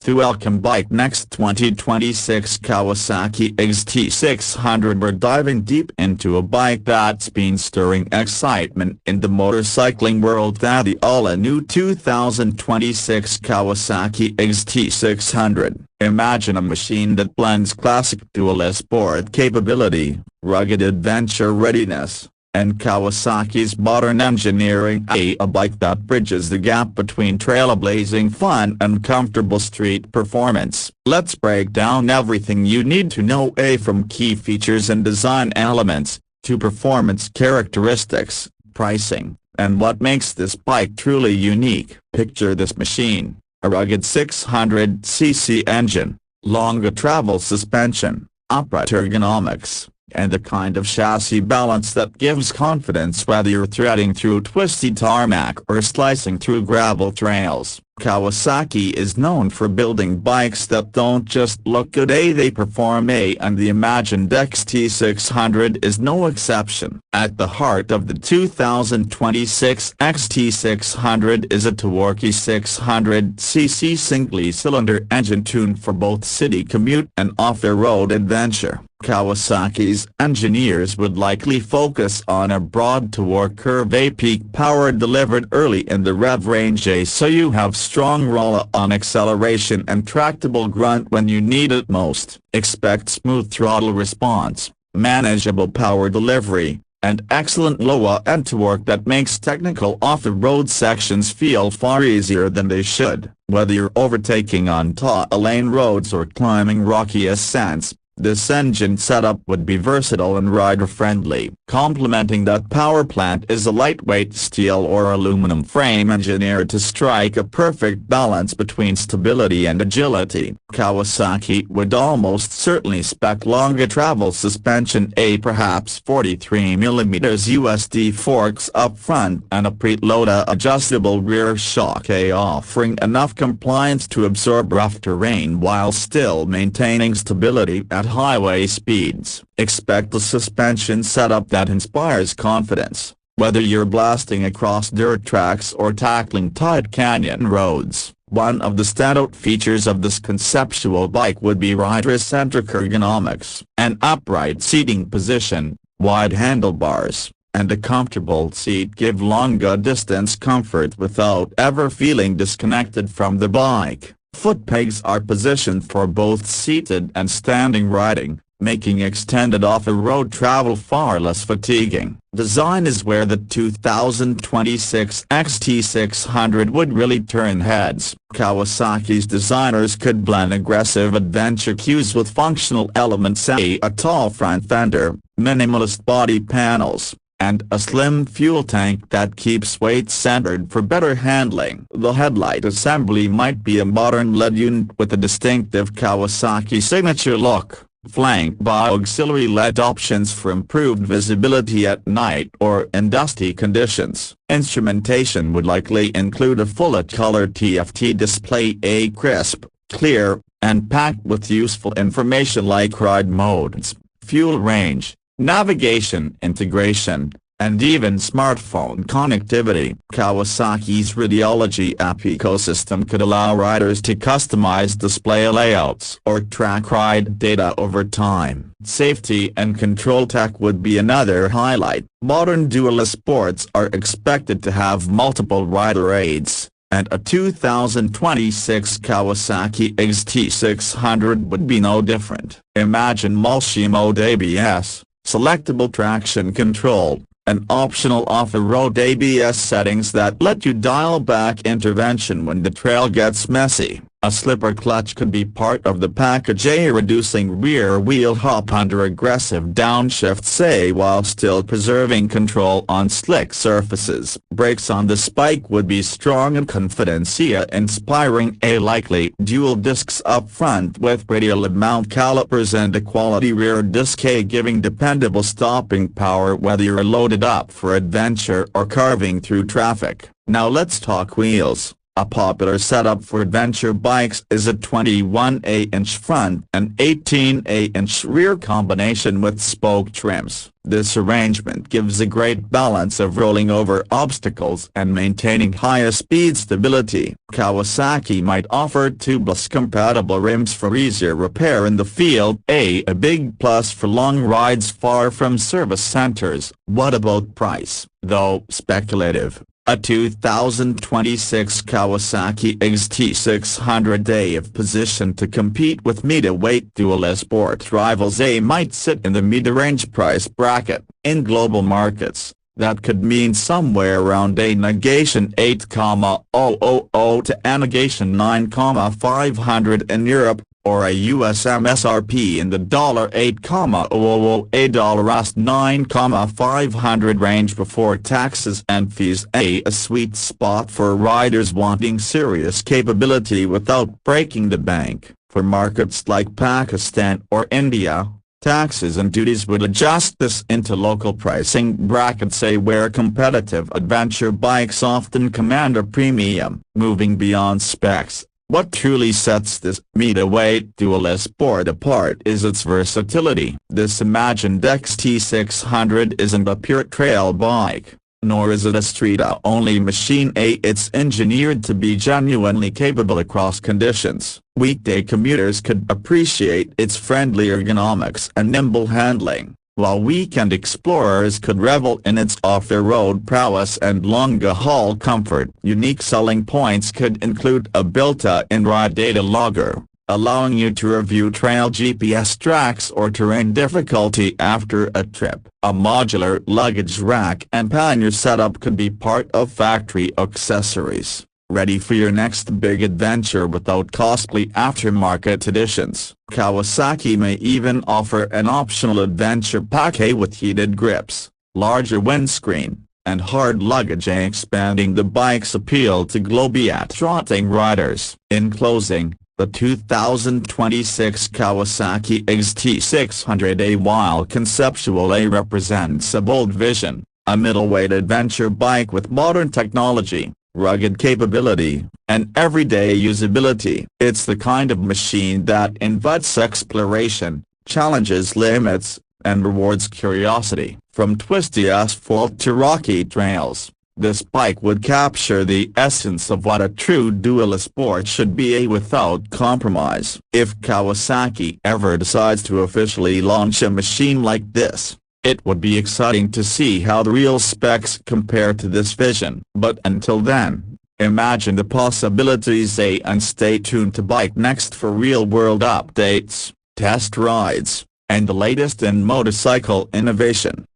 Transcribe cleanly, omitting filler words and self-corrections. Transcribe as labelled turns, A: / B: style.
A: To welcome Bike Next 2026 Kawasaki XT600, we're diving deep into a bike that's been stirring excitement in the motorcycling world. The all-new 2026 Kawasaki XT600. Imagine a machine that blends classic dual sport capability, rugged adventure readiness, and Kawasaki's modern engineering. A bike that bridges the gap between trailblazing fun and comfortable street performance. Let's break down everything you need to know, from key features and design elements, to performance characteristics, pricing, and what makes this bike truly unique. Picture this machine: a rugged 600cc engine, longer travel suspension, upright ergonomics, and the kind of chassis balance that gives confidence whether you're threading through twisty tarmac or slicing through gravel trails. Kawasaki is known for building bikes that don't just look good, they perform, and the imagined XT600 is no exception. At the heart of the 2026 XT600 is a torquey 600cc single-cylinder engine tuned for both city commute and off-the-road adventure. Kawasaki's engineers would likely focus on a broad torque curve, peak power delivered early in the rev range, so you have strong roll-on acceleration and tractable grunt when you need it most. Expect smooth throttle response, manageable power delivery, and excellent low-end torque that makes technical off-the-road sections feel far easier than they should. Whether you're overtaking on taut-lane roads or climbing rocky ascents, this engine setup would be versatile and rider-friendly. Complementing that power plant is a lightweight steel or aluminum frame engineered to strike a perfect balance between stability and agility. Kawasaki would almost certainly spec longer travel suspension, perhaps 43mm USD forks up front and a preload adjustable rear shock, offering enough compliance to absorb rough terrain while still maintaining stability at highway speeds. Expect a suspension setup that inspires confidence, whether you're blasting across dirt tracks or tackling tight canyon roads. One of the standout features of this conceptual bike would be rider-centric ergonomics. An upright seating position, wide handlebars, and a comfortable seat give longer distance comfort without ever feeling disconnected from the bike. Foot pegs are positioned for both seated and standing riding, making extended off-the-road travel far less fatiguing. Design is where the 2026 XT600 would really turn heads. Kawasaki's designers could blend aggressive adventure cues with functional elements, a tall front fender, minimalist body panels, and a slim fuel tank that keeps weight centered for better handling. The headlight assembly might be a modern LED unit with a distinctive Kawasaki signature look, flanked by auxiliary LED options for improved visibility at night or in dusty conditions. Instrumentation would likely include a full-color TFT display, crisp, clear, and packed with useful information like ride modes, fuel range, navigation integration, and even smartphone connectivity. Kawasaki's Radiology app ecosystem could allow riders to customize display layouts or track ride data over time. Safety and control tech would be another highlight. Modern dual sports are expected to have multiple rider aids, and a 2026 Kawasaki XT600 would be no different. Imagine multi-mode ABS, selectable traction control, and optional off-the-road ABS settings that let you dial back intervention when the trail gets messy. A slipper clutch could be part of the package, reducing rear wheel hop under aggressive downshifts, while still preserving control on slick surfaces. Brakes on this bike would be strong and confidence inspiring, likely dual discs up front with radial mount calipers and a quality rear disc, giving dependable stopping power whether you're loaded up for adventure or carving through traffic. Now let's talk wheels. A popular setup for adventure bikes is a 21-inch front and 18-inch rear combination with spoke trims. This arrangement gives a great balance of rolling over obstacles and maintaining high speed stability. Kawasaki might offer tubeless-compatible rims for easier repair in the field, a big plus for long rides far from service centers. What about price? Though speculative, a 2026 Kawasaki XT600 is positioned to compete with middleweight dual sport rivals. Might sit in the mid-range price bracket. In global markets, that could mean somewhere around a negation 8,000 to a negation 9,500 in Europe, or a US MSRP in the $8,000 $9,500 range before taxes and fees. A sweet spot for riders wanting serious capability without breaking the bank. For markets like Pakistan or India, taxes and duties would adjust this into local pricing brackets, where competitive adventure bikes often command a premium. Moving beyond specs, what truly sets this middleweight dual sport apart is its versatility. This imagined XT600 isn't a pure trail bike, nor is it a street-only machine. It's engineered to be genuinely capable across conditions. Weekday commuters could appreciate its friendly ergonomics and nimble handling, while weekend explorers could revel in its off-the-road prowess and long-haul comfort. Unique selling points could include a built-in ride data logger, allowing you to review trail GPS tracks or terrain difficulty after a trip. A modular luggage rack and pannier setup could be part of factory accessories, ready for your next big adventure without costly aftermarket additions. Kawasaki may even offer an optional adventure pack with heated grips, larger windscreen, and hard luggage, expanding the bike's appeal to globe-trotting riders. In closing, the 2026 Kawasaki XT600 while conceptual represents a bold vision, a middleweight adventure bike with modern technology, rugged capability, and everyday usability. It's the kind of machine that invites exploration, challenges limits, and rewards curiosity. From twisty asphalt to rocky trails, this bike would capture the essence of what a true dual sport should be, without compromise. If Kawasaki ever decides to officially launch a machine like this, it would be exciting to see how the real specs compare to this vision. But until then, imagine the possibilities, and stay tuned to Bike Next for real-world updates, test rides, and the latest in motorcycle innovation.